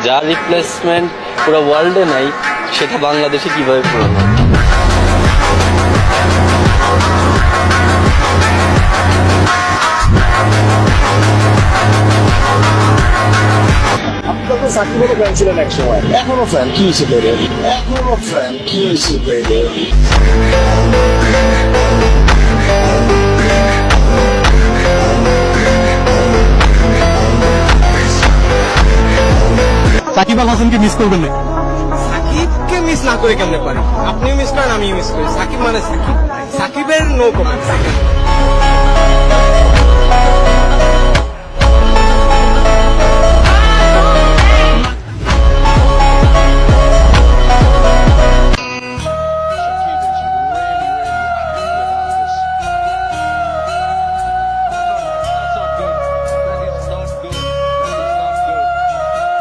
যার রিপ্লেসমেন্ট পুরো ওয়ার্ল্ডে নাই, সেটা বাংলাদেশে কিভাবে পূরণ হবে? আপনার তো সাকিবেরও ফ্যান ছিলেন এক সময়, এখনো ফ্যান, কি হয়েছে বেড়ে? এখনো ফ্যান, কি হয়েছে বেড়ে? সাকিব আল হাসানকে মিস করবেন না? সাকিবকে মিস না করে কেমনে পারি? আপনিও মিস করেন, আমিও মিস করি। সাকিব মানে সাকিব, সাকিবের নো কমেন্ট।